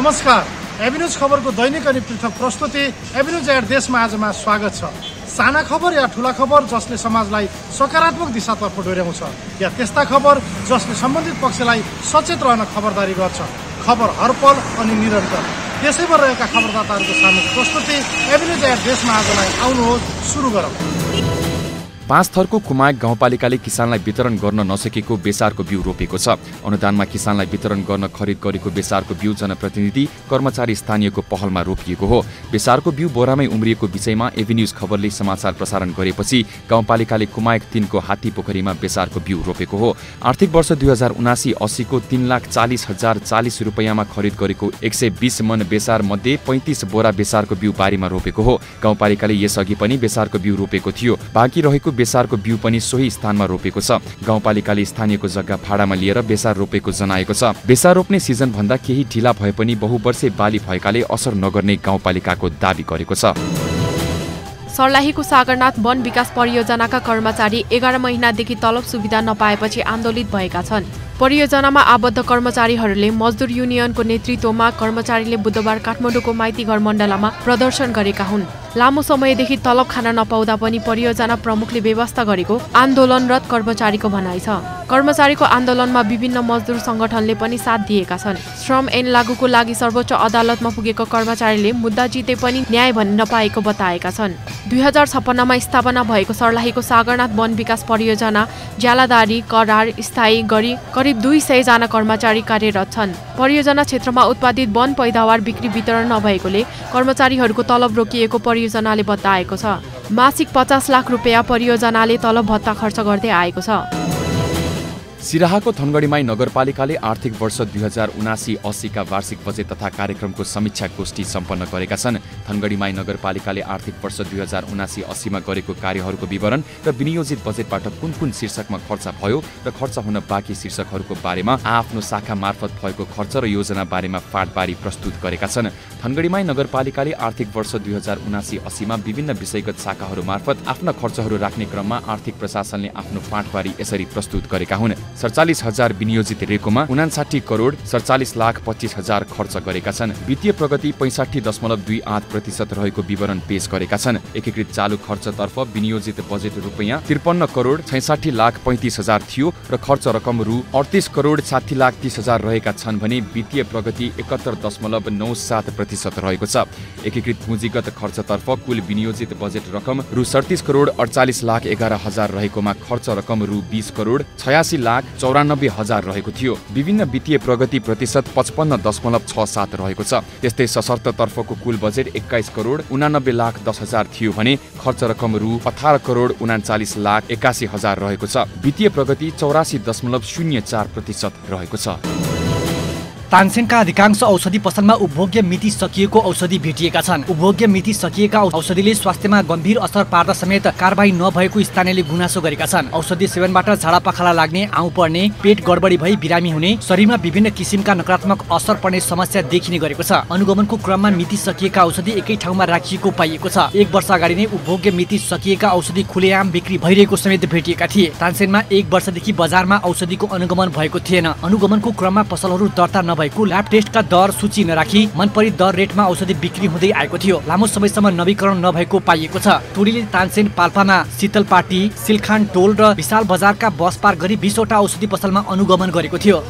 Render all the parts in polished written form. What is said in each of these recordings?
नमस्कार, एभिन्यूज खबरको दैनिक अनि पृथक प्रस्तुति एभिन्यूज एट देशमा आजमा स्वागत छ। साना खबर या ठुला खबर जसले समाजलाई सकारात्मक दिशातर्फ डोर्याउँछ या त्यस्ता खबर जसले सम्बन्धित पक्षलाई सचेत रहन खबरदारी गर्छ। खबर हरपल अनि निरन्तर त्यसैमा रहेका खबरदाताहरूको सामूहिक प्रस्तुति एभिन्यूज एट देशमा आजलाई आउनुहोस्, सुरु गरौँ। 5 थरको कुमायक गाउँपालिकाले किसानलाई वितरण गर्न नसकेको बेसारको बिउ रोपेको छ। अनुदानमा किसानलाई वितरण गर्न खरिद गरेको बेसारको बिउ जनप्रतिनिधि कर्मचारी स्थानीयको पहलमा रोपिएको हो। बेसारको बिउ बोरामै उम्रिएको विषयमा एभिन्यूज खबरले समाचार प्रसारण गरेपछि गाउँपालिकाले कुमायक 3 को हात्ती पोखरीमा बेसारको बिउ रोपेको हो। आर्थिक वर्ष 2079-80 को 3,40,040 रुपैयाँमा खरिद गरेको 120 मन बेसार मध्ये 35 बोरा बेसारको बिउ बारीमा रोपेको हो। गाउँपालिकाले यसअघि पनि बेसारको बिउ रोपेको थियो। बाँकी रहेको बेसारको बिउ पनि सोही स्थानमा रोपेको छ। गाउँपालिकाले स्थानीयको जग्गा भाडामा लिएर बेसार रोपेको जनाएको छ। बेसार रोप्ने सिजन भन्दा केही ढिला भए पनि बहुवर्षे बाली भएकाले असर नगर्ने गाउँपालिकाको दाबी गरेको छ। सर्लाहीको सागरनाथ वन विकास परियोजनाका कर्मचारी 11 महिनादेखि तलब सुविधा नपाएपछि आन्दोलित भएका छन्। परियोजनामा आबद्ध कर्मचारीहरूले मजदुर युनियनको नेतृत्वमा कर्मचारीले बुधबार काठमाडौँको माइतीघर मण्डलामा प्रदर्शन गरेका हुन्। लामो समयदेखि तलब खान नपाउँदा पनि परियोजना प्रमुखले व्यवस्था गरेको आन्दोलनरत कर्मचारीको भनाइ छ। कर्मचारीको आन्दोलनमा विभिन्न मजदुर संगठनले पनि साथ दिएका छन्। श्रम ऐन लागूको लागि सर्वोच्च अदालतमा पुगेको कर्मचारीले मुद्दा जिते पनि न्याय भन्ने नपाएको बताएका छन्। 2056मा स्थापना भएको सर्लाहीको सागरनाथ वन विकास परियोजना ज्यालादारी करार स्थायी गरी करिब 200 जना कर्मचारी कार्यरत छन्। परियोजना क्षेत्रमा उत्पादित वन पैदावार बिक्री वितरण नभएकोले कर्मचारीहरूको तलब रोकिएको परियोजनाले बताएको छ। मासिक 50 लाख रुपैयाँ परियोजनाले तलब भत्ता खर्च गर्दै आएको छ। सिराहाको थनगढीमाई नगरपालिकाले आर्थिक वर्ष 2079-80 का वार्षिक बजेट तथा कार्यक्रमको समीक्षा गोष्ठी सम्पन्न गरेका छन्। थनगढीमाई नगरपालिकाले आर्थिक वर्ष 2079-80 मा गरेको कार्यहरूको विवरण र विनियोजित बजेटबाट कुन कुन शीर्षकमा खर्च भयो र खर्च हुन बाँकी शीर्षकहरूको बारेमा आफ्नो शाखा मार्फत भएको खर्च र योजना बारेमा फाँटबारी प्रस्तुत गरेका छन्। थनगढीमाई नगरपालिकाले आर्थिक वर्ष 2079-80 मा विभिन्न विषयगत शाखाहरू मार्फत आफ्ना खर्चहरू राख्ने क्रममा आर्थिक प्रशासनले आफ्नो फाँटबारी यसरी प्रस्तुत गरेका हुन्। 47,000 विनियोजित रेकोमा 59 करोड 47,25,000 खर्च गरेका छन्। वित्तीय प्रगति 65.28% रहेको विवरण पेश गरेका छन्। एकीकृत चालु खर्चतर्फ विनियोजित बजेट रुपैयाँ 53 करोड 66,35,000 थियो र खर्च रकम रु 38 करोड 60,30,000 रहेका छन् भने वित्तीय प्रगति 71.97% रहेको छ। एकीकृत पुँजीगत खर्चतर्फ कुल विनियोजित बजेट रकम रु 37 करोड 48,11,000 रहेकोमा खर्च रकम रु 20 करोड 86,94,000 रहेको थियो। विभिन्न वित्तीय प्रगति प्रतिशत 55.67 रहेको छ। त्यस्तै सशर्त तर्फको कुल बजेट 21 करोड 89,10,000 थियो भने खर्च रकम रु 18 करोड 39,81,000 रहेको छ। वित्तीय प्रगति 84.04% रहेको छ। तानसेनका अधिकांश औषधि पसलमा उपभोग्य मिति सकिएको औषधि भेटिएका छन्। उपभोग्य मिति सकिएका औषधिले स्वास्थ्यमा गम्भीर असर पार्दा समेत कारबाही नभएको स्थानीयले गुनासो गरेका छन्। औषधि सेवनबाट झाडापखाला लाग्ने, आउँ पर्ने, पेट गडबडी भई बिरामी हुने, शरीरमा विभिन्न किसिमका नकारात्मक असर पर्ने समस्या देखिने गरेको छ। अनुगमनको क्रममा मिति सकिएका औषधि एकै ठाउँमा राखिएको पाइएको छ। 1 वर्ष अगाडि नै उपभोग्य मिति सकिएका औषधि खुलेआम बिक्री भइरहेको समेत भेटिएका थिए। तानसेनमा 1 वर्षदेखि बजारमा औषधिको अनुगमन भएको थिएन। अनुगमनको क्रममा पसलहरू दर्ता भएको ल्याब टेस्टका दर सूची नराखी मनपरी दर रेटमा औषधि बिक्री हुँदै आएको थियो। लामो समयसम्म नवीकरण नभएको पाइएको छ। टोलीले तानसेन पाल्पामा शीतलपाटी, सिलखान टोल र विशाल बजारका बस पार गरी 20 वटा औषधि पसलमा अनुगमन गरेको थियो।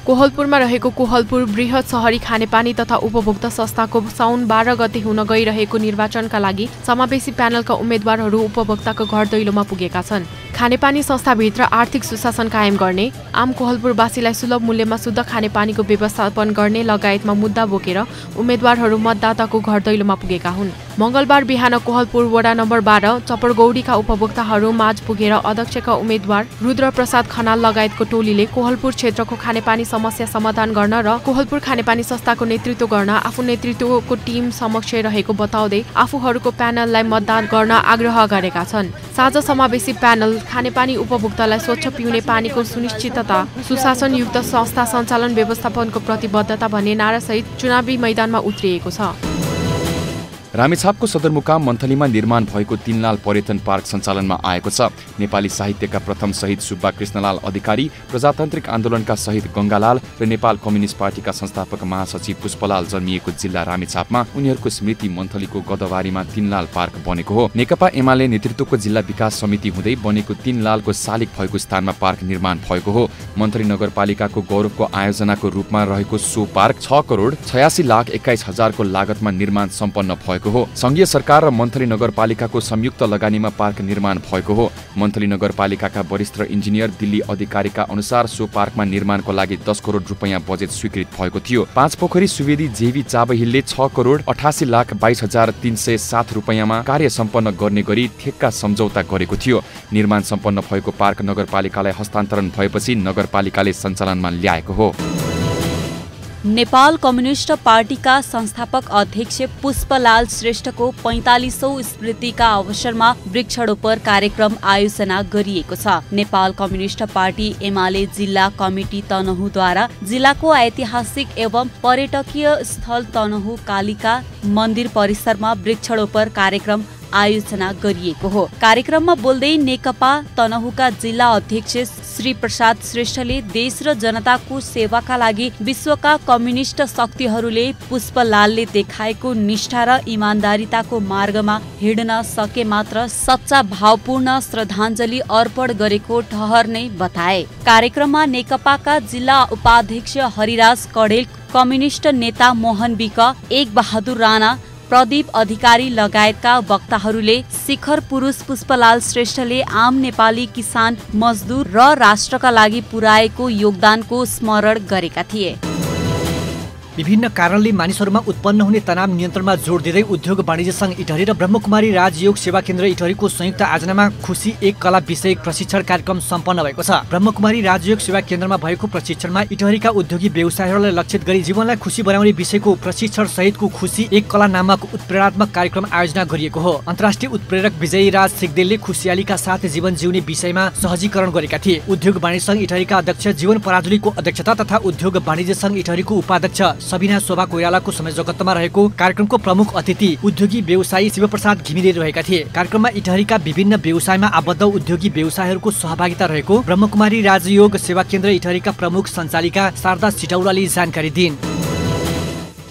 कोहलपुरमा रहेको कोहलपुर बृहत सहरी खानेपानी तथा उपभोक्ता संस्थाको साउन 12 गते हुन गइरहेको निर्वाचनका लागि समावेशी प्यानलका उम्मेद्वारहरू उपभोक्ताको घर दैलोमा पुगेका छन्। खानेपानी संस्थाभित्र आर्थिक सुशासन कायम गर्ने, आम कोहलपुरवासीलाई सुलभ मूल्यमा शुद्ध खानेपानीको व्यवस्थापन गर्ने लगायतमा मुद्दा बोकेर उम्मेद्वारहरू मतदाताको घर दैलोमा पुगेका हुन्। मंगलबार बिहान कोहलपुर वडा नम्बर 12 चपरगौडीका उपभोक्ताहरू माझ पुगेर अध्यक्षका उम्मेद्वार रुद्र प्रसाद खनाल लगायतको टोलीले कोहलपुर क्षेत्रको खानेपानी समस्या समाधान गर्न र कोहलपुर खानेपानी संस्थाको नेतृत्व गर्न आफू नेतृत्वको टिम समक्ष रहेको बताउँदै आफूहरूको प्यानललाई मतदान गर्न आग्रह गरेका छन्। साझा समावेशी प्यानल खानेपानी उपभोक्तालाई स्वच्छ पिउने पानीको सुनिश्चितता, सुशासनयुक्त संस्था सञ्चालन व्यवस्थापनको प्रतिबद्धता भन्ने नारासहित चुनावी मैदानमा उत्रिएको छ। रामेछापको सदरमुकाम मन्थलीमा निर्माण भएको तीनलाल पर्यटन पार्क सञ्चालनमा आएको छ। नेपाली साहित्यका प्रथम शहीद सुब्बा कृष्णलाल अधिकारी, प्रजातान्त्रिक आन्दोलनका शहीद गङ्गालाल र नेपाल कम्युनिस्ट पार्टीका संस्थापक महासचिव पुष्पलाल जन्मिएको जिल्ला रामेछापमा उनीहरूको स्मृति मन्थलीको गदवारीमा तीनलाल पार्क बनेको हो। नेकपा एमाले नेतृत्वको जिल्ला विकास समिति हुँदै बनेको तीनलालको शालिग भएको स्थानमा पार्क निर्माण भएको हो। मन्थली नगरपालिकाको गौरवको आयोजनाको रूपमा रहेको सो पार्क 6,86,21,000 को लागतमा निर्माण सम्पन्न भएको हो। संघीय सरकार र मन्थली नगरपालिकाको संयुक्त लगानीमा पार्क निर्माण भएको हो। मन्थली नगरपालिकाका वरिष्ठ इन्जिनियर दिल्ली अधिकारीका अनुसार सो पार्कमा निर्माणको लागि 10 करोड रुपैयाँ बजेट स्वीकृत भएको थियो। 5 पोखरी सुवेदी जेवी चाबहिलले 6,88,22,307 रुपैयाँमा कार्य सम्पन्न गर्ने गरी ठेक्का सम्झौता गरेको थियो। निर्माण सम्पन्न भएको पार्क नगरपालिकालाई हस्तान्तरण भएपछि नगरपालिकाले सञ्चालनमा ल्याएको हो। नेपाल कम्युनिस्ट पार्टीका संस्थापक अध्यक्ष पुष्पलाल श्रेष्ठको 45औं स्मृतिका अवसरमा वृक्षरोपण कार्यक्रम आयोजना गरिएको छ। नेपाल कम्युनिस्ट पार्टी एमाले जिल्ला कमिटी तनहुँद्वारा जिल्लाको ऐतिहासिक एवं पर्यटकीय स्थल तनहुँ कालिका मन्दिर परिसरमा वृक्षरोपण कार्यक्रम आयोजना गरिएको हो। कार्यक्रममा बोल्दै नेकपा तनहुँका जिल्ला अध्यक्ष श्री प्रसाद श्रेष्ठले देश र जनताको सेवाका लागि विश्वका कम्युनिस्ट शक्तिहरूले पुष्पलालले देखाएको निष्ठा र इमान्दारिताको मार्गमा हिँड्न सके मात्र सच्चा भावपूर्ण श्रद्धाञ्जली अर्पण गरेको ठहर्ने बताए। कार्यक्रममा नेकपाका जिल्ला उपाध्यक्ष हरिराज कडेल, कम्युनिस्ट नेता मोहन विक, एक बहादुर राणा, प्रदीप अधिकारी लगायतका वक्ताहरूले शिखर पुरुष पुष्पलाल श्रेष्ठले आम नेपाली किसान, मजदुर र राष्ट्रका लागि पुर्याएको योगदानको स्मरण गरेका थिए। विभिन्न कारणले मानिसहरूमा उत्पन्न हुने तनाव नियन्त्रणमा जोड दिँदै उद्योग वाणिज्य सङ्घ इटहरी र ब्रह्मकुमारी राजयोग सेवा केन्द्र इटहरीको संयुक्त आयोजनामा खुसी एक कला विषयक प्रशिक्षण कार्यक्रम सम्पन्न भएको छ। ब्रह्मकुमारी राजयोग सेवा केन्द्रमा भएको प्रशिक्षणमा इटहरीका उद्योगी व्यवसायीहरूलाई लक्षित गरी जीवनलाई खुसी बनाउने विषयको प्रशिक्षण सहितको खुसी एक कला नामक उत्प्रेरणात्मक कार्यक्रम आयोजना गरिएको हो। अन्तर्राष्ट्रिय उत्प्रेरक विजयी राज सिगदेलले खुसियालीका साथ जीवन जिउने विषयमा सहजीकरण गरेका थिए। उद्योग वाणिज्य सङ्घ इटहरीका अध्यक्ष जीवन पराजुलीको अध्यक्षता तथा उद्योग वाणिज्य सङ्घ इटहरीको उपाध्यक्ष सबिना शोभा कोइरालाको संयोजकत्वमा रहेको कार्यक्रमको प्रमुख अतिथि उद्योगी व्यवसायी शिवप्रसाद घिमिरे रहेका थिए। कार्यक्रममा इटहरीका विभिन्न व्यवसायमा आबद्ध उद्योगी व्यवसायीहरूको सहभागिता रहेको ब्रह्मकुमारी राजयोग सेवा केन्द्र इटहरीका प्रमुख सञ्चालिका शारदा सिटौलाले जानकारी दिइन्।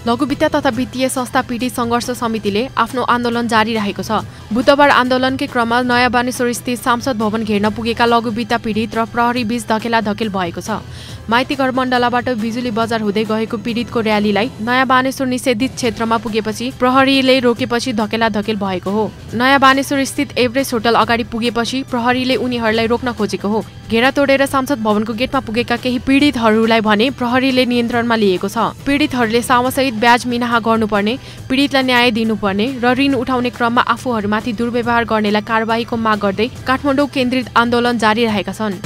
लघु वित्त तथा वित्तीय संस्था पीडित सङ्घर्ष समितिले आफ्नो आन्दोलन जारी रहेको छ। बुधबार आन्दोलनकै क्रममा नयाँ बानेश्वर स्थित सांसद भवन घेर्न पुगेका लघु वित्त पीडित र प्रहरी बीच धकेलाधकेल भएको छ। माइती घर मण्डलाबाट बिजुली बजार हुँदै गएको पीडितको र्यालीलाई नयाँ बानेश्वर निषेधित क्षेत्रमा पुगेपछि प्रहरीले रोकेपछि धकेलाधकेल भएको हो। नयाँ बानेश्वर स्थित एभरेस्ट होटल अगाडि पुगेपछि प्रहरीले उनीहरूलाई रोक्न खोजेको हो। घेरा तोडेर सांसद भवनको गेटमा पुगेका केही पीडितहरूलाई भने प्रहरीले नियन्त्रणमा लिएको छ। पीडितहरूले सामसहित ब्याज मिनाहा गर्नुपर्ने, पीडितलाई न्याय दिनुपर्ने र ऋण उठाउने क्रममा आफूहरूमाथि दुर्व्यवहार गर्नेलाई कारबाहीको माग गर्दै काठमाडौँ केन्द्रित आन्दोलन जारी रहेका छन्।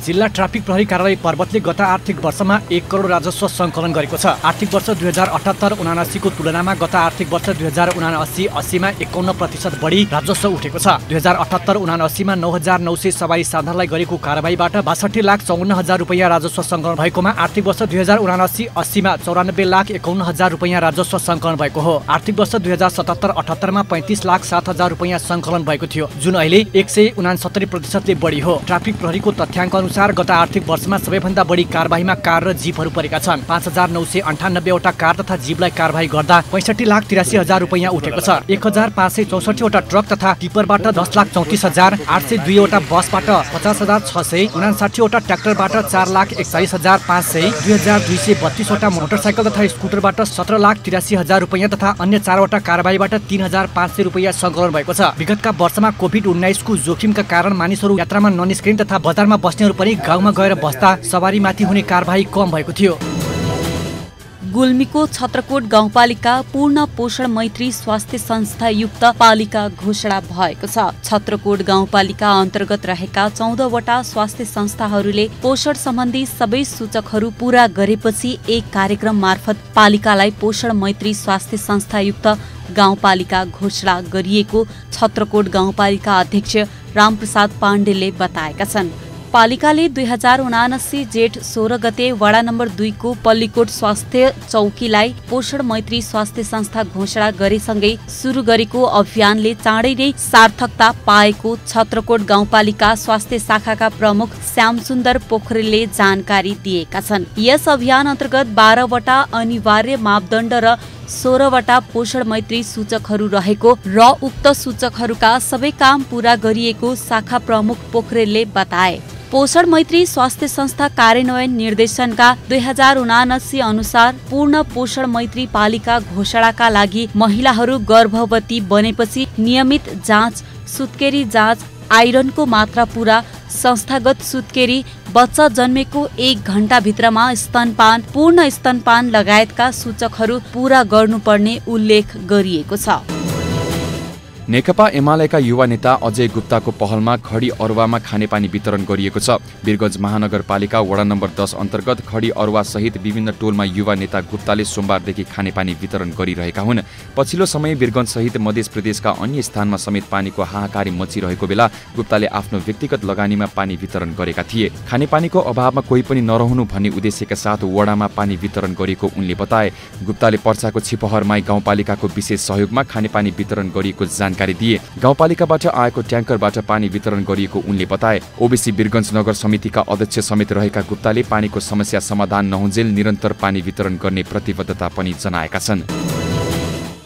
जिल्ला ट्राफिक प्रहरी कार्यालय पर्वतले गत आर्थिक वर्षमा 1 करोड राजस्व सङ्कलन गरेको छ। आर्थिक वर्ष 2078-79 को तुलनामा गत आर्थिक वर्ष 2079-80 मा 51% बढी राजस्व उठेको छ। 2078-79 मा 9,900 सवारी साधनलाई गरेको कारबाहीबाट 62,54,000 रुपैयाँ राजस्व सङ्कलन भएकोमा आर्थिक वर्ष 2079-80 मा 94,51,000 रुपैयाँ राजस्व सङ्कलन भएको हो। आर्थिक वर्ष 2077-78 मा 35,07,000 रुपैयाँ सङ्कलन भएको थियो, जुन अहिले 169% बढी हो। ट्राफिक प्रहरीको तथ्याङ्क अनुसार गत आर्थिक वर्षमा सबैभन्दा बढी कारबाहीमा कार र जीपहरू परेका छन्। 5,998 वटा कार तथा जीपलाई कारबाही गर्दा 65,83,000 रुपैयाँ उठेको छ। 1,564 वटा ट्रक तथा टिपरबाट 10,34,802 वटा बसबाट 50,659 वटा ट्र्याक्टरबाट 4,41,500, 2,232 वटा मोटरसाइकल तथा स्कुटरबाट 17,83,000 रुपैयाँ तथा अन्य 4 वटा कारबाहीबाट 3,500 रुपैयाँ सङ्कलन भएको छ। विगतका वर्षमा कोभिड-19 को जोखिमका कारण मानिसहरू यात्रामा ननिस्कने तथा बजारमा बस्नेहरू पनि गाउँमा गएर बस्दा सवारीमाथि हुने कारबाही कम भएको थियो। गुल्मीको छत्रकोट गाउँपालिका पूर्ण पोषण मैत्री स्वास्थ्य संस्था युक्त पालिका घोषणा भएको छ। छत्रकोट गाउँपालिका अन्तर्गत रहेका 14 वटा स्वास्थ्य संस्थाहरूले पोषण सम्बन्धी सबै सूचकहरू पूरा गरेपछि एक कार्यक्रम मार्फत पालिकालाई पोषण मैत्री स्वास्थ्य संस्था युक्त गाउँपालिका घोषणा गरिएको छत्रकोट गाउँपालिका अध्यक्ष रामप्रसाद पाण्डेले बताएका छन्। पालिकाले 2079 जेठ 16 गते वडा नम्बर 2 को पल्लीकोट स्वास्थ्य चौकीलाई पोषण मैत्री स्वास्थ्य संस्था घोषणा गरेसँगै सुरु गरेको अभियानले चाँडै नै सार्थकता पाएको छत्रकोट गाउँपालिका स्वास्थ्य शाखाका प्रमुख श्यामसुन्दर पोखरेलले जानकारी दिएका छन्। यस अभियान अन्तर्गत 12 वटा अनिवार्य मापदण्ड र 16 वटा पोषण मैत्री सूचकहरू रहेको र उक्त सूचकहरूका सबै काम पूरा गरिएको शाखा प्रमुख पोखरेलले बताए। पोषण मैत्री स्वास्थ्य संस्था कार्यान्वयन निर्देशनका 2079 अनुसार पूर्ण पोषण मैत्री पालिका घोषणाका लागि महिलाहरू गर्भवती बनेपछि नियमित जाँच, सुत्केरी जाँच, आइरनको मात्रा पूरा, संस्थागत सुत्केरी, बच्चा जन्मेको 1 घण्टाभित्रमा स्तनपान, पूर्ण स्तनपान लगायतका सूचकहरू पूरा गर्नुपर्ने उल्लेख गरिएको छ। नेकपा एमालेका युवा नेता अजय गुप्ताको पहलमा खडी अरुवामा खानेपानी वितरण गरिएको छ। वीरगञ्ज महानगरपालिका वडा नम्बर 10 अन्तर्गत खडी अरुवा सहित विभिन्न टोलमा युवा नेता गुप्ताले सोमबारदेखि खानेपानी वितरण गरिरहेका हुन्। पछिल्लो समय वीरगञ्ज सहित मध्य प्रदेशका अन्य स्थानमा समेत पानीको हाहाकारी मचिरहेको बेला गुप्ताले आफ्नो व्यक्तिगत लगानीमा पानी वितरण गरेका थिए। खानेपानीको अभावमा कोही पनि नरहनु भन्ने उद्देश्यका साथ वडामा पानी वितरण गरेको उनले बताए। गुप्ताले पर्साको छिपहरमाई गाउँपालिकाको विशेष सहयोगमा खानेपानी वितरण गरिएको जानकारी दिए। गाउँपालिकाबाट आएको ट्याङ्करबाट पानी वितरण गरिएको उनले बताए। ओबीसी वीरगञ्ज नगर समितिका अध्यक्ष समेत रहेका गुप्ताले पानीको समस्या समाधान नहुन्जेल निरन्तर पानी वितरण गर्ने प्रतिबद्धता पनि जनाएका छन्।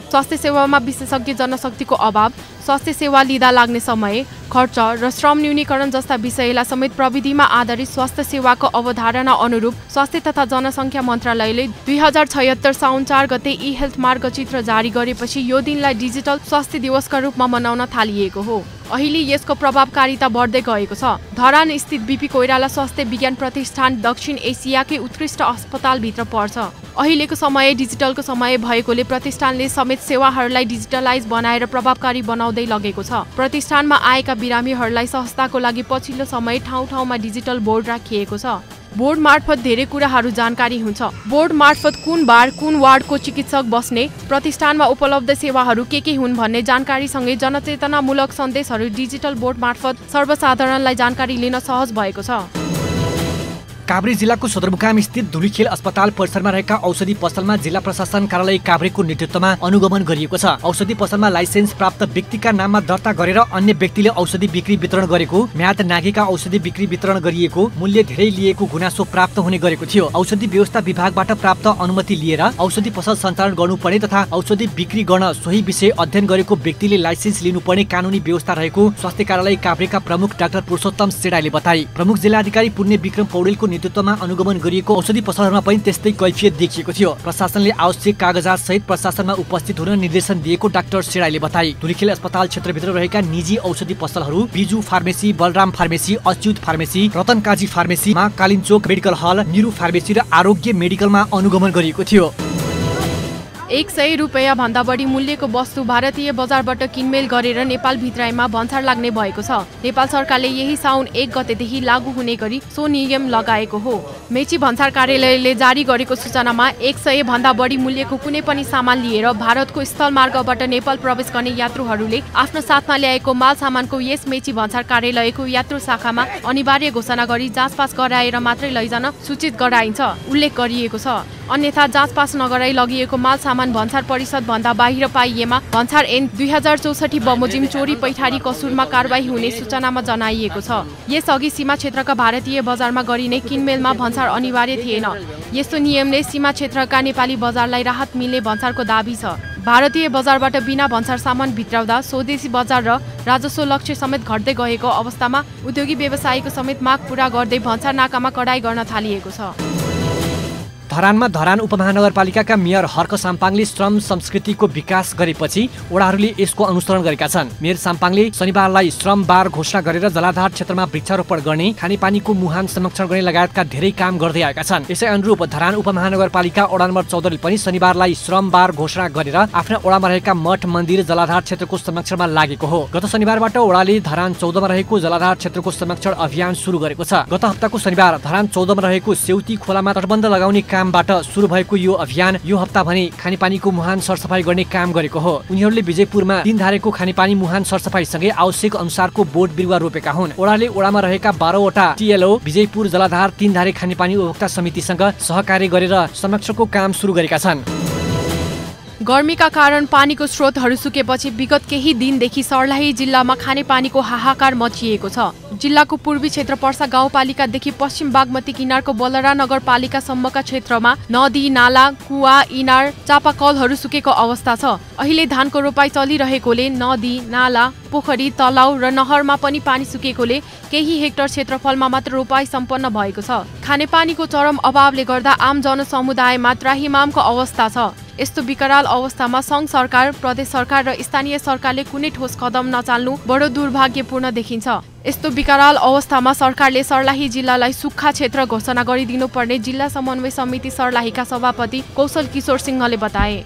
स्वास्थ्य सेवामा विशेषज्ञ जनशक्तिको अभाव, स्वास्थ्य सेवा लिँदा लाग्ने समय, खर्च र श्रम न्यूनीकरण जस्ता विषयलाई समेत प्रविधिमा आधारित स्वास्थ्य सेवाको अवधारणा अनुरूप स्वास्थ्य तथा जनसङ्ख्या मन्त्रालयले 2076 साउन 4 गते ई हेल्थ मार्गचित्र जारी गरेपछि यो दिनलाई डिजिटल स्वास्थ्य दिवसका रूपमा मनाउन थालिएको हो। अहिले यसको प्रभावकारिता बढ्दै गएको छ। धरान स्थित बीपी कोइराला स्वास्थ्य विज्ञान प्रतिष्ठान दक्षिण एसियाकै उत्कृष्ट अस्पतालभित्र पर्छ। अहिलेको समय डिजिटलको समय भएकोले प्रतिष्ठानले समेत सेवाहरूलाई डिजिटलाइज बनाएर प्रभावकारी बनाउँदै लगेको छ। प्रतिष्ठानमा आएका बिरामीहरूलाई सहजताको लागि पछिल्लो समय ठाउँ ठाउँमा डिजिटल बोर्ड राखिएको छ। बोर्ड मार्फत धेरै कुराहरू जानकारी हुन्छ। बोर्ड मार्फत कुन बार कुन वार्डको चिकित्सक बस्ने, प्रतिष्ठानमा उपलब्ध सेवाहरू के हुन् भन्ने जानकारीसँगै जनचेतनामूलक सन्देशहरू डिजिटल बोर्ड मार्फत सर्वसाधारणलाई जानकारी लिन सहज भएको छ। काभ्रे जिल्लाको सदरमुकाम स्थित धुलीखेल अस्पताल परिसरमा रहेका औषधि पसलमा जिल्ला प्रशासन कार्यालय काभ्रेको नेतृत्वमा अनुगमन गरिएको छ। औषधि पसलमा लाइसेन्स प्राप्त व्यक्तिका नाममा दर्ता गरेर अन्य व्यक्तिले औषधि बिक्री वितरण गरेको, म्याद नागेका औषधि बिक्री वितरण गरिएको, मूल्य धेरै लिएको गुनासो प्राप्त हुने गरेको थियो। औषधि व्यवस्था विभागबाट प्राप्त अनुमति लिएर औषधि पसल सञ्चालन गर्नुपर्ने तथा औषधि बिक्री गर्न सोही विषय अध्ययन गरेको व्यक्तिले लाइसेन्स लिनुपर्ने कानुनी व्यवस्था रहेको स्वास्थ्य कार्यालय काभ्रेका प्रमुख डाक्टर पुरुषोत्तम सेडाले बताए। प्रमुख जिल्लाधिकारी पुण्य विक्रम पौडेलको नेतृत्वमा अनुगमन गरिएको औषधि पसलहरूमा पनि त्यस्तै कैफियत देखिएको थियो। प्रशासनले आवश्यक कागजात सहित प्रशासनमा उपस्थित हुन निर्देशन दिएको डाक्टर सेडाले बताए। धुलीखेल अस्पताल क्षेत्रभित्र रहेका निजी औषधि पसलहरू Biju pharmacy, Balram pharmacy, Achyut pharmacy, Ratnakaji pharmacy, Maa Kalinchok medical hall, Niru pharmacy र आरोग्य मेडिकलमा अनुगमन गरिएको थियो। 100 रुपैयाँ भन्दा बढी मूल्यको वस्तु भारतीय बजारबाट किनमेल गरेर नेपाल भित्राइमा भन्सार लाग्ने भएको छ। नेपाल सरकारले यही साउन 1 गतेदेखि लागू हुने गरी सो नियम लगाएको हो। मेची भन्सार कार्यालयले जारी गरेको सूचनामा 100 भन्दा बढी मूल्यको कुनै पनि सामान लिएर भारतको स्थलमार्गबाट नेपाल प्रवेश गर्ने यात्रुहरूले आफ्नो साथमा ल्याएको माल सामानको यस मेची भन्सार कार्यालयको यात्रु शाखामा अनिवार्य घोषणा गरी जाँचपास गराएर मात्रै लैजान सूचित गराइन्छ उल्लेख गरिएको छ। अन्यथा जाँचपास नगराई लगिएको माल सामान भन्सार परिषद भन्दा बाहिर पाइएमा भन्सार ऐन 2064 बमोजिम चोरी पैठारी कसुरमा कारबाही हुने सूचनामा जनाइएको छ। यसअघि सीमा क्षेत्रका भारतीय बजारमा गरिने किनमेलमा भन्सार अनिवार्य थिएन। यस्तो नियमले सीमा क्षेत्रका नेपाली बजारलाई राहत मिल्ने भन्सारको दाबी छ। भारतीय बजारबाट बिना भन्सार सामान भित्राउँदा स्वदेशी बजार र राजस्व लक्ष्य समेत घट्दै गएको अवस्थामा उद्योगी व्यवसायीको समेत माग पूरा गर्दै भन्सार नाकामा कडाई गर्न थालिएको छ। धरानमा धरान उपमहानगरपालिकाका मेयर हर्क साम्पाङले श्रम संस्कृतिको विकास गरेपछि वडाहरूले यसको अनुसरण गरेका छन्। मेयर साम्पाङले शनिबारलाई श्रम बार घोषणा गरेर जलाधार क्षेत्रमा वृक्षारोपण गर्ने, खानेपानीको मुहान संरक्षण गर्ने लगायतका धेरै काम गर्दै आएका छन्। यसै अनुरूप धरान उपमहानगरपालिका वडा नम्बर 14ले पनि शनिबारलाई श्रम बार घोषणा गरेर आफ्ना वडामा रहेका मठ मन्दिर जलाधार क्षेत्रको संरक्षणमा लागेको हो। गत शनिबारबाट वडाले धरान 14 मा रहेको जलाधार क्षेत्रको संरक्षण अभियान सुरु गरेको छ। गत हप्ताको शनिबार धरान 14 मा रहेको सेउती खोलामा तटबन्ध लगाउने कामबाट सुरु भएको यो अभियान यो हप्ता भने खानेपानीको मुहान सरसफाई गर्ने काम गरेको हो। उनीहरूले विजयपुरमा 3 धारेको खानेपानी मुहान सरसफाईसँगै आवश्यक अनुसारको बोट बिरुवा रोपेका हुन्। ओडाले ओडामा रहेका 12 वटा टिएलओ विजयपुर जलाधार 3 धारे खानेपानी उपभोक्ता समितिसँग सहकार्य गरेर संरक्षणको काम सुरु गरेका छन्। गर्मीका कारण पानीको स्रोतहरू सुकेपछि विगत केही दिनदेखि सर्लाही जिल्लामा खानेपानीको हाहाकार मचिएको छ। जिल्लाको पूर्वी क्षेत्र पर्सा गाउँपालिकादेखि पश्चिम बागमती किनारको बलरा नगरपालिकासम्मका क्षेत्रमा नदी, नाला, कुवा, इनार, चापाकलहरू सुकेको अवस्था छ। अहिले धानको रोपाई चलिरहेकोले नदी, नाला, पोखरी, तलाउ र नहरमा पनि पानी सुकेकोले केही हेक्टर क्षेत्रफलमा मात्र रोपाई सम्पन्न भएको छ। खानेपानीको चरम अभावले गर्दा आम जनसमुदायमा त्राहिमामको अवस्था छ। यस्तो विकराल अवस्थामा सङ्घ सरकार, प्रदेश सरकार र स्थानीय सरकारले कुनै ठोस कदम नचाल्नु बडो दुर्भाग्यपूर्ण देखिन्छ। यस्तो विकराल अवस्थामा सरकारले सर्लाही जिल्लालाई सुक्खा क्षेत्र घोषणा गरिदिनुपर्ने जिल्ला समन्वय समिति सर्लाहीका सभापति कौशल किशोर सिंहले बताए।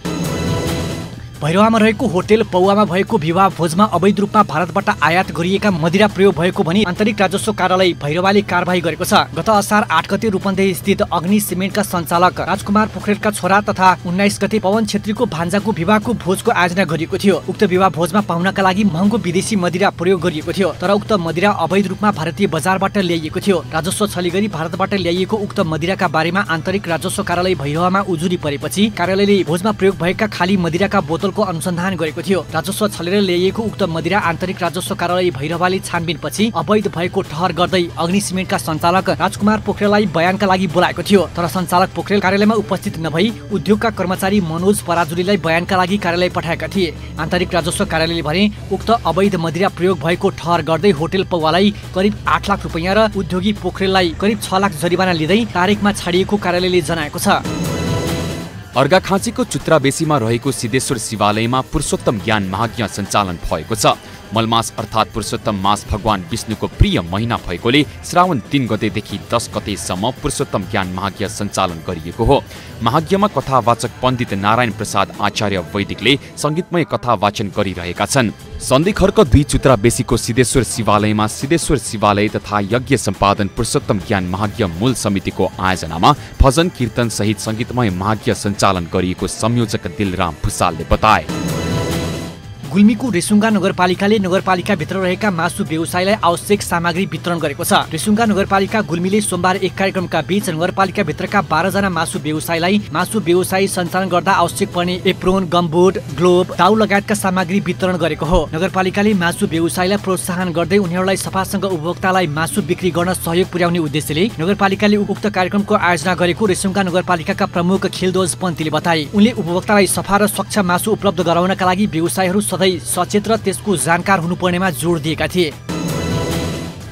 भैरवामा रहेको होटेल पौवामा भएको विवाह भोजमा अवैध रूपमा भारतबाट आयात गरिएका मदिरा प्रयोग भएको भनी आन्तरिक राजस्व कार्यालय भैरवाले कारबाही गरेको छ। गत असार 8 गते रूपन्देही स्थित अग्नि सिमेन्टका सञ्चालक राजकुमार पोखरेलका छोरा तथा 19 गते पवन छेत्रीको भान्जाको विवाहको भोजको आयोजना गरिएको थियो। उक्त विवाह भोजमा पाहुनाका लागि महँगो विदेशी मदिरा प्रयोग गरिएको थियो, तर उक्त मदिरा अवैध रूपमा भारतीय बजारबाट ल्याइएको थियो। राजस्व छली गरी भारतबाट ल्याइएको उक्त मदिराका बारेमा आन्तरिक राजस्व कार्यालय भैरवामा उजुरी परेपछि कार्यालयले भोजमा प्रयोग भएका खाली मदिराका बोतल को अनुसन्धान गरेको थियो। राजस्व छलेर ल्याइएको उक्त मदिरा आन्तरिक राजस्व कार्यालय भैरवाले छानबिनपछि अवैध भएको ठहर गर्दै अग्नि सिमेन्टका सञ्चालक राजकुमार पोखरेललाई बयानका लागि बोलाएको थियो, तर सञ्चालक पोखरेल कार्यालयमा उपस्थित नभई उद्योगका कर्मचारी मनोज पराजुलीलाई बयानका लागि कार्यालय पठाएका थिए। आन्तरिक राजस्व कार्यालयले भने उक्त अवैध मदिरा प्रयोग भएको ठहर गर्दै होटेल पौवालाई करिब 8 लाख रुपैयाँ र उद्योगी पोखरेललाई करिब 6 लाख जरिवाना लिँदै तारिखमा छाडिएको कार्यालयले जनाएको छ। अर्घाखाँचीको चुत्राबेसीमा रहेको सिद्धेश्वर शिवालयमा पुरुषोत्तम ज्ञान महायज्ञ सञ्चालन भएको छ। मलमास अर्थात् पुरुषोत्तम मास भगवान विष्णुको प्रिय महिना भएकोले श्रावण 3 गतेदेखि 10 गतेसम्म पुरुषोत्तम ज्ञान महायज्ञ सञ्चालन गरिएको हो। महायज्ञमा कथावाचक पण्डित नारायण प्रसाद आचार्य वैदिकले सङ्गीतमय कथा वाचन गरिरहेका छन्। सन्धिखर्क 2 चुत्राबेसीको सिद्धेश्वर शिवालयमा सिद्धेश्वर शिवालय तथा यज्ञ सम्पादन पुरुषोत्तम ज्ञान महायज्ञ मूल समितिको आयोजनामा भजन कीर्तन सहित सङ्गीतमय महायज्ञ सञ्चालन गरिएको संयोजक दिलराम भुसालले बताए। गुल्मीको रेसुङ्गा नगरपालिकाले नगरपालिकाभित्र रहेका मासु व्यवसायलाई आवश्यक सामग्री वितरण गरेको छ। रेसुङ्गा नगरपालिका गुल्मीले सोमबार एक कार्यक्रमका बीच नगरपालिकाभित्रका 12 जना मासु व्यवसायलाई मासु व्यवसाय सञ्चालन गर्दा आवश्यक पर्ने एप्रोन, गमबुट, ग्लोभ, दाउ लगायतका सामग्री वितरण गरेको हो। नगरपालिकाले मासु व्यवसायलाई प्रोत्साहन गर्दै उनीहरूलाई सफासँग उपभोक्तालाई मासु बिक्री गर्न सहयोग पुर्याउने उद्देश्यले नगरपालिकाले उक्त कार्यक्रमको आयोजना गरेको रेसुङ्गा नगरपालिकाका प्रमुख खिलदोज पन्तीले बताए। उनले उपभोक्तालाई सफा र स्वच्छ मासु उपलब्ध गराउनका लागि व्यवसायहरू सधैँ सचेत र त्यसको जानकार हुनुपर्नेमा जोड दिएका थिए।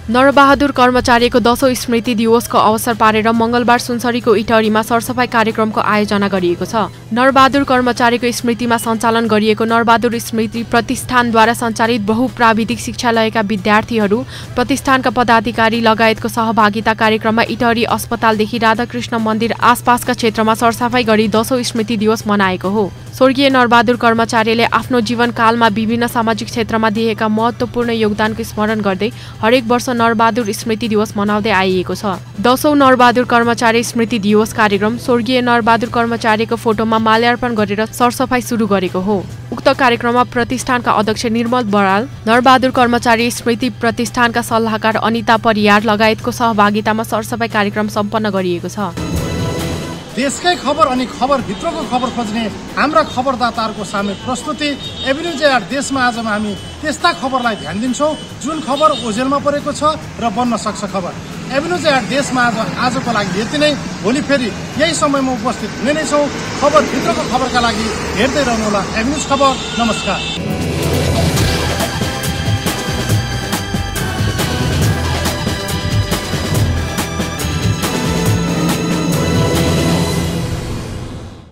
नरबहादुर कर्मचारीको 10औं स्मृति दिवसको अवसर पारेर मंगलबार सुनसरीको इटहरीमा सरसफाई कार्यक्रमको आयोजना गरिएको छ। नरबहादुर कर्मचारीको स्मृतिमा सञ्चालन गरिएको नरबहादुर स्मृति प्रतिष्ठानद्वारा सञ्चालित बहुप्राविधिक शिक्षालयका विद्यार्थीहरू, प्रतिष्ठानका पदाधिकारी लगायतको सहभागिता कार्यक्रममा इटहरी अस्पतालदेखि राधाकृष्ण मन्दिर आसपासका क्षेत्रमा सरसफाई गरी 10औं स्मृति दिवस मनाएको हो। स्वर्गीय नरबहादुर कर्मचारीले आफ्नो जीवनकालमा विभिन्न सामाजिक क्षेत्रमा दिएका महत्त्वपूर्ण योगदानको स्मरण गर्दै हरेक वर्ष नरबहादुर स्मृति दिवस मनाउँदै आइएको छ। 10औं नरबहादुर कर्मचारी स्मृति दिवस कार्यक्रम स्वर्गीय नरबहादुर कर्मचारीको फोटोमा माल्यार्पण गरेर सरसफाई सुरु गरेको हो। उक्त कार्यक्रममा प्रतिष्ठानका अध्यक्ष निर्मल बराल, नरबहादुर कर्मचारी स्मृति प्रतिष्ठानका सल्लाहकार अनिता परियार लगायतको सहभागितामा सरसफाई कार्यक्रम सम्पन्न गरिएको छ। देशकै खबर अनि खबर भित्रको खबर खोज्ने हाम्रा खबरदाताहरूको सामूहिक प्रस्तुति एभिन्युज एट देशमा आज हामी त्यस्ता खबरलाई ध्यान दिन्छौँ जुन खबर ओझेलमा परेको छ र बन्न सक्छ खबर। एभिन्युज एट देशमा आजको लागि यति नै। भोलि फेरि यही समयमा उपस्थित हुने नै छौँ। खबर भित्रको खबरका लागि हेर्दै रहनुहोला एभिन्युज खबर। नमस्कार।